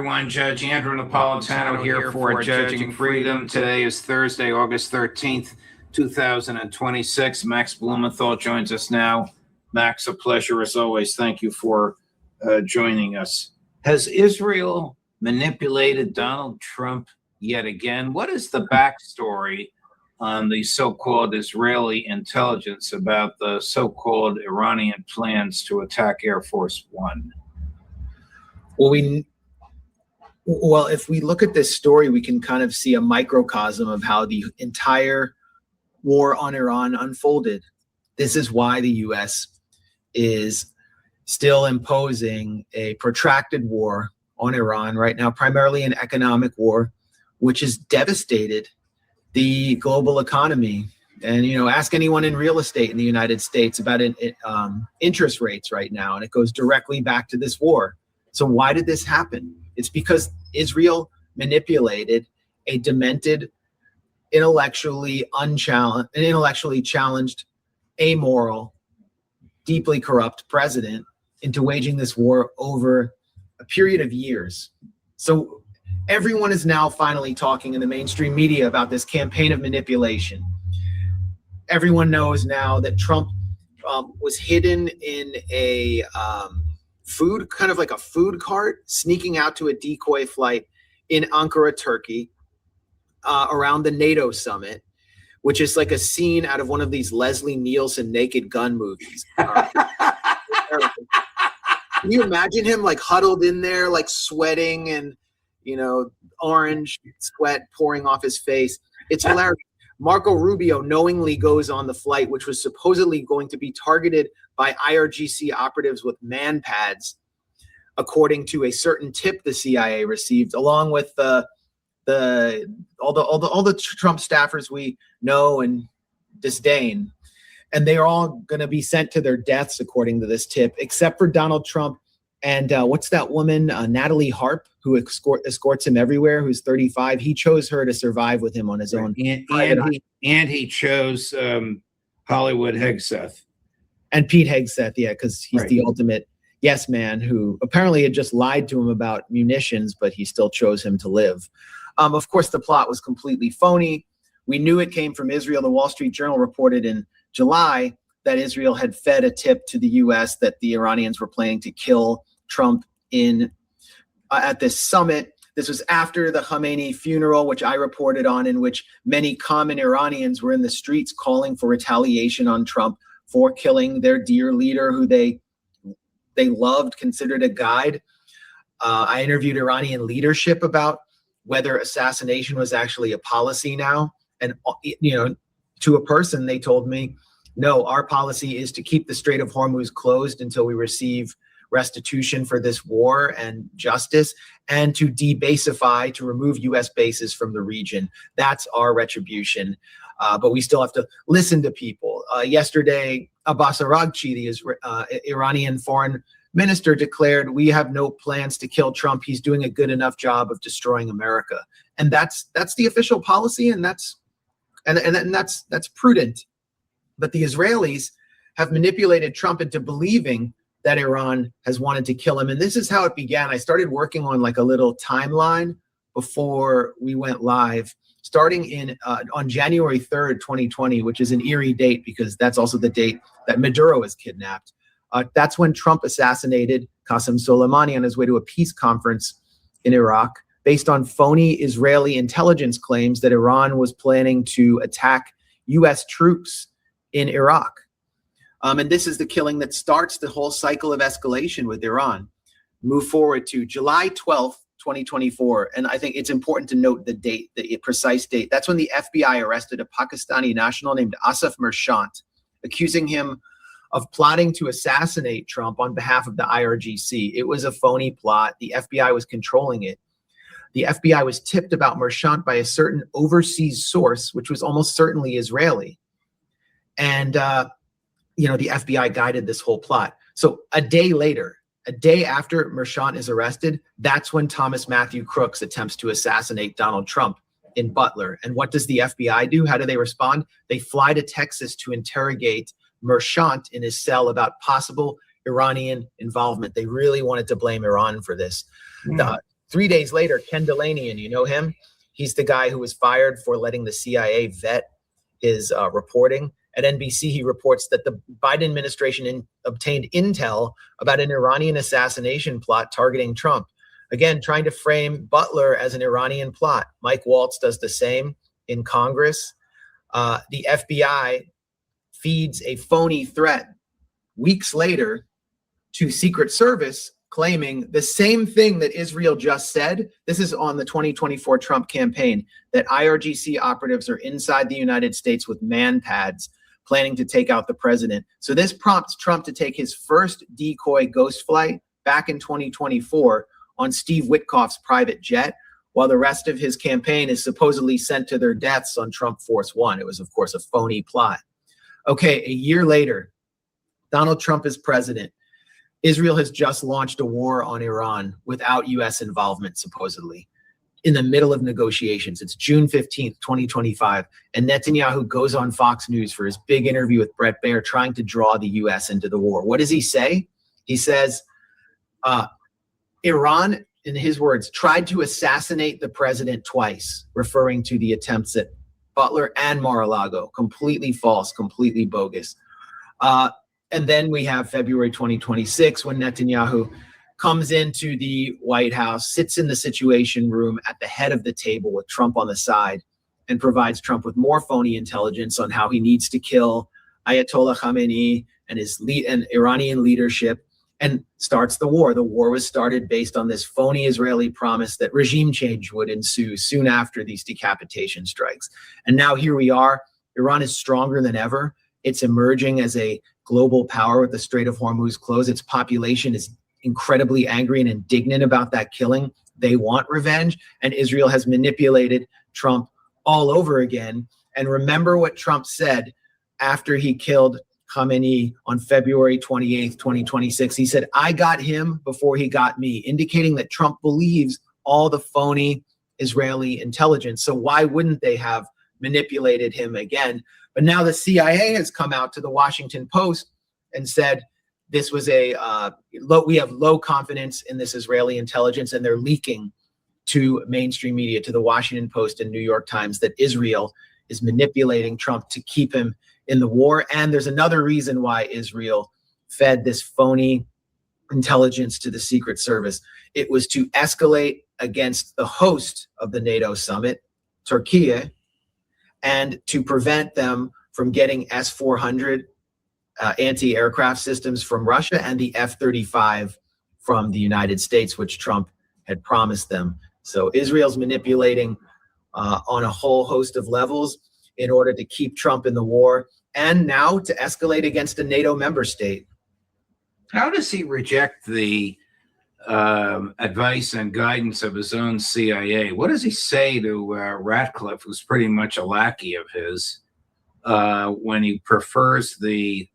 everyone. Judge Andrew Napolitano here for Judging Freedom. Today is Thursday, August 13th, 2026. Max Blumenthal joins us now. Max, a pleasure as always. Thank you for joining us. Has Israel manipulated Donald Trump yet again? What is the backstory on the so-called Israeli intelligence about the so-called Iranian plans to attack Air Force One? Well, if we look at this story, we can kind of see a microcosm of how the entire war on Iran unfolded. This is why the U.S. is still imposing a protracted war on Iran right now, primarily an economic war, which has devastated the global economy. And, ask anyone in real estate in the United States about interest rates right now, and it goes directly back to this war. So why did this happen? It's because Israel manipulated a demented, intellectually challenged, amoral, deeply corrupt president into waging this war over a period of years. So everyone is now finally talking in the mainstream media about this campaign of manipulation. Everyone knows now that Trump was hidden in a kind of like a food cart, sneaking out to a decoy flight in Ankara, Turkey, around the NATO summit, which is like a scene out of one of these Leslie Nielsen Naked Gun movies. Can you imagine him like huddled in there, like sweating and, orange sweat pouring off his face? It's hilarious. Marco Rubio knowingly goes on the flight, which was supposedly going to be targeted by IRGC operatives with man pads, according to a certain tip the CIA received, along with all the Trump staffers we know and disdain. And they are all going to be sent to their deaths, according to this tip, except for Donald Trump and what's that woman, Natalie Harp, who escorts him everywhere, who's 35. He chose her to survive with him on his own. And he chose Hollywood Hegseth. And Pete Hegseth, yeah, because he's the ultimate yes man who apparently had just lied to him about munitions, but he still chose him to live. Of course, the plot was completely phony. We knew it came from Israel. The Wall Street Journal reported in July that Israel had fed a tip to the U.S. that the Iranians were planning to kill Trump at this summit. This was after the Khamenei funeral, which I reported on, in which many common Iranians were in the streets calling for retaliation on Trump for killing their dear leader, who they loved, considered a guide. I interviewed Iranian leadership about whether assassination was actually a policy now. And, to a person, they told me, no, our policy is to keep the Strait of Hormuz closed until we receive restitution for this war and justice, and to debasify, to remove U.S. bases from the region. That's our retribution. But we still have to listen to people. Yesterday, Abbas Araghchi, the Iranian foreign minister, declared, we have no plans to kill Trump. He's doing a good enough job of destroying America. And that's the official policy, and that's prudent. But the Israelis have manipulated Trump into believing that Iran has wanted to kill him. And this is how it began. I started working on like a little timeline before we went live, starting on January 3rd, 2020, which is an eerie date because that's also the date that Maduro was kidnapped. That's when Trump assassinated Qasem Soleimani on his way to a peace conference in Iraq, based on phony Israeli intelligence claims that Iran was planning to attack U.S. troops in Iraq. And this is the killing that starts the whole cycle of escalation with Iran. Move forward to July 12th, 2024. And I think it's important to note the date, the precise date. That's when the FBI arrested a Pakistani national named Asif Mershant, accusing him of plotting to assassinate Trump on behalf of the IRGC. It was a phony plot. The FBI was controlling it. The FBI was tipped about Mershant by a certain overseas source, which was almost certainly Israeli. And, the FBI guided this whole plot. So a day later, a day after Mershant is arrested, that's when Thomas Matthew Crooks attempts to assassinate Donald Trump in Butler. And what does the FBI do? How do they respond? They fly to Texas to interrogate Mershant in his cell about possible Iranian involvement. They really wanted to blame Iran for this. 3 days later, Ken Delanian, you know him? He's the guy who was fired for letting the CIA vet his reporting. At NBC, he reports that the Biden administration obtained intel about an Iranian assassination plot targeting Trump. Again, trying to frame Butler as an Iranian plot. Mike Waltz does the same in Congress. The FBI feeds a phony threat weeks later to Secret Service, claiming the same thing that Israel just said. This is on the 2024 Trump campaign, that IRGC operatives are inside the United States with man pads planning to take out the president. So this prompts Trump to take his first decoy ghost flight back in 2024 on Steve Witkoff's private jet, while the rest of his campaign is supposedly sent to their deaths on Trump Force One. It was, of course, a phony plot. Okay, a year later, Donald Trump is president. Israel has just launched a war on Iran without U.S. involvement, supposedly, in the middle of negotiations. It's June 15th, 2025, and Netanyahu goes on Fox News for his big interview with Bret Baier, trying to draw the U.S. into the war. What does he say? He says, Iran, in his words, tried to assassinate the president twice, referring to the attempts at Butler and Mar-a-Lago. Completely false, completely bogus. And then we have February 2026, when Netanyahu comes into the White House, sits in the Situation Room at the head of the table with Trump on the side, and provides Trump with more phony intelligence on how he needs to kill Ayatollah Khamenei and and Iranian leadership, and starts the war. The war was started based on this phony Israeli promise that regime change would ensue soon after these decapitation strikes. And now here we are. Iran is stronger than ever. It's emerging as a global power with the Strait of Hormuz closed. Its population is incredibly angry and indignant about that killing. They want revenge, and Israel has manipulated Trump all over again. And remember what Trump said after he killed Khamenei on February 28th, 2026. He said, I got him before he got me, indicating that Trump believes all the phony Israeli intelligence. So why wouldn't they have manipulated him again? But now the CIA has come out to the Washington Post and said this was we have low confidence in this Israeli intelligence, and they're leaking to mainstream media, to the Washington Post and New York Times, that Israel is manipulating Trump to keep him in the war. And there's another reason why Israel fed this phony intelligence to the Secret Service. It was to escalate against the host of the NATO summit, Turkey, and to prevent them from getting S-400 anti-aircraft systems from Russia and the F-35 from the United States, which Trump had promised them. So Israel's manipulating on a whole host of levels in order to keep Trump in the war, and now to escalate against a NATO member state. How does he reject the advice and guidance of his own CIA? What does he say to Ratcliffe, who's pretty much a lackey of his, when he prefers the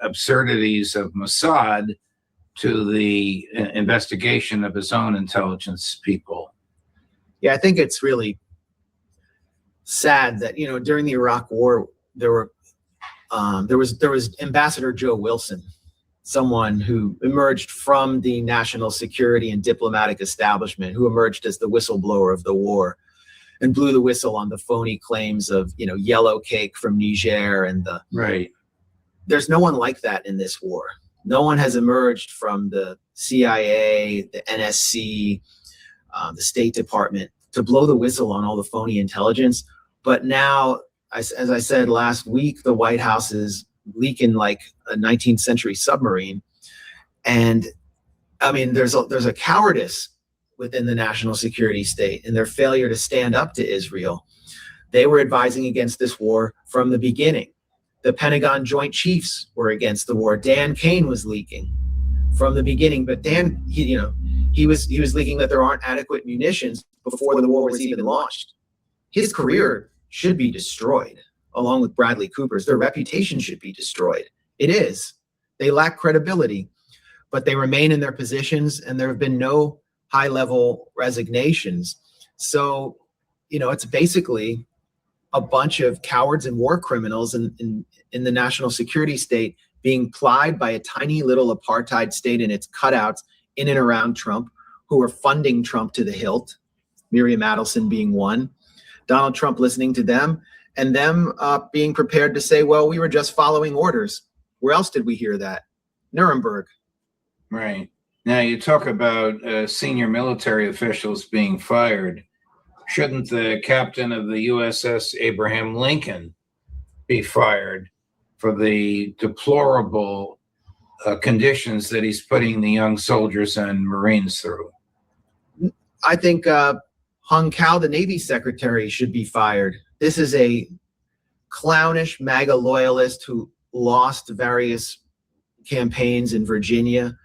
absurdities of Mossad to the investigation of his own intelligence people? Yeah, I think it's really sad that, during the Iraq War, there was Ambassador Joe Wilson, someone who emerged from the national security and diplomatic establishment, who emerged as the whistleblower of the war and blew the whistle on the phony claims of, yellow cake from Niger and the right. There's no one like that in this war. No one has emerged from the CIA, the NSC, the State Department to blow the whistle on all the phony intelligence. But now, as I said last week, the White House is leaking like a 19th century submarine. And I mean, there's a cowardice within the national security state in their failure to stand up to Israel. They were advising against this war from the beginning. The Pentagon Joint Chiefs were against the war. Dan Kane was leaking from the beginning, but Dan, he was leaking that there aren't adequate munitions before the war was even launched. His career should be destroyed, along with Bradley Cooper's. Their reputation should be destroyed. It is. They lack credibility, but they remain in their positions, and there have been no high-level resignations. So, it's basically a bunch of cowards and war criminals in the national security state being plied by a tiny little apartheid state and its cutouts in and around Trump, who are funding Trump to the hilt, Miriam Adelson being one, Donald Trump listening to them, and them being prepared to say, well, we were just following orders. Where else did we hear that? Nuremberg. Right. Now, you talk about senior military officials being fired. Shouldn't the captain of the USS Abraham Lincoln be fired for the deplorable conditions that he's putting the young soldiers and Marines through? I think Hung Kao, the Navy secretary, should be fired. This is a clownish MAGA loyalist who lost various campaigns in Virginia,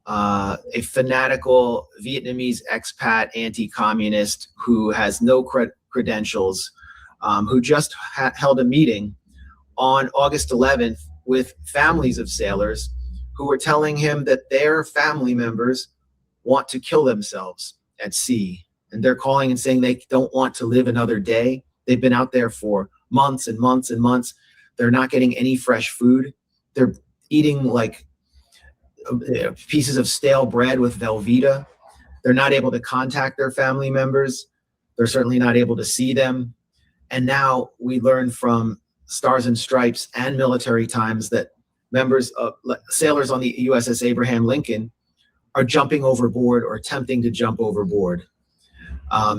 a fanatical Vietnamese expat anti-communist who has no credentials, who just held a meeting on August 11th with families of sailors who were telling him that their family members want to kill themselves at sea. And they're calling and saying they don't want to live another day. They've been out there for months and months and months. They're not getting any fresh food. They're eating like pieces of stale bread with Velveeta. They're not able to contact their family members. They're certainly not able to see them. And now we learn from Stars and Stripes and Military Times that members of sailors on the USS Abraham Lincoln are jumping overboard or attempting to jump overboard.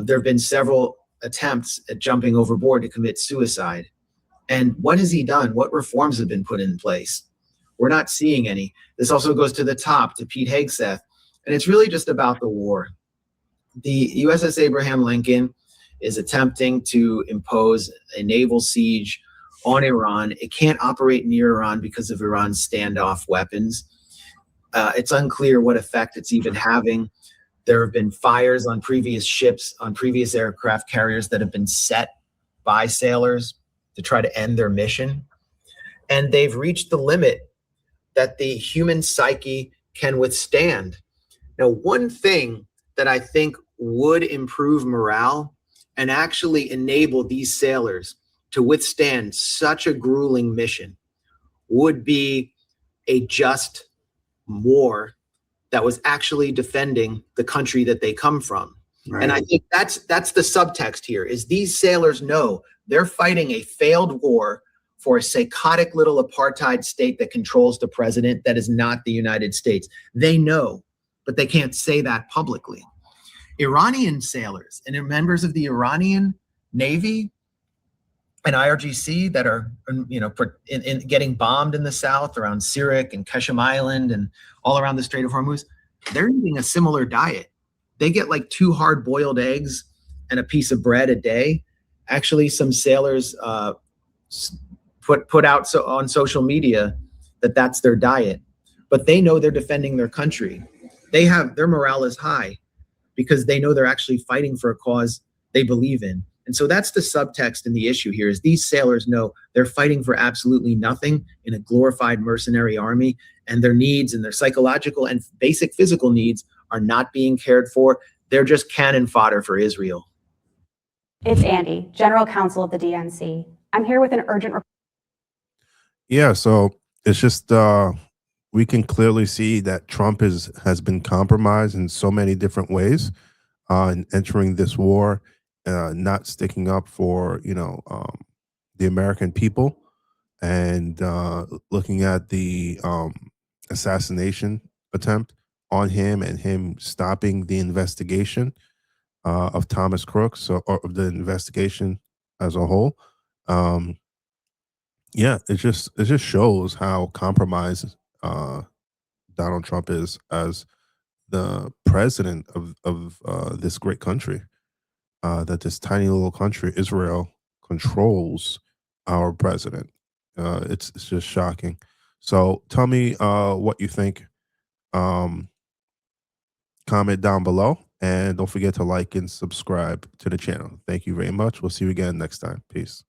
There have been several attempts at jumping overboard to commit suicide. And what has he done? What reforms have been put in place? We're not seeing any. This also goes to the top, to Pete Hegseth. And it's really just about the war. The USS Abraham Lincoln is attempting to impose a naval siege on Iran. It can't operate near Iran because of Iran's standoff weapons. It's unclear what effect it's even having. There have been fires on previous ships, on previous aircraft carriers that have been set by sailors to try to end their mission. And they've reached the limit that the human psyche can withstand. Now, one thing that I think would improve morale and actually enable these sailors to withstand such a grueling mission would be a just war that was actually defending the country that they come from. Right. And I think that's the subtext here, is these sailors know they're fighting a failed war for a psychotic little apartheid state that controls the president that is not the United States. They know, but they can't say that publicly. Iranian sailors and members of the Iranian Navy and IRGC that are, getting bombed in the south around Sirak and Qasem Island and all around the Strait of Hormuz, they're eating a similar diet. They get like 2 hard-boiled eggs and a piece of bread a day. Actually, some sailors put out on social media that that's their diet, but they know they're defending their country. Their morale is high because they know they're actually fighting for a cause they believe in. And so that's the subtext in the issue here, is these sailors know they're fighting for absolutely nothing in a glorified mercenary army, and their needs and their psychological and basic physical needs are not being cared for. They're just cannon fodder for Israel. It's Andy, General Counsel of the DNC. I'm here with an urgent report. Yeah, so it's just we can clearly see that Trump has been compromised in so many different ways in entering this war, not sticking up for the American people, and looking at the assassination attempt on him and him stopping the investigation of Thomas Crooks, or of the investigation as a whole. Yeah, it just shows how compromised Donald Trump is as the president of this great country. That this tiny little country, Israel, controls our president. It's just shocking. So tell me what you think. Comment down below, and don't forget to like and subscribe to the channel. Thank you very much. We'll see you again next time. Peace.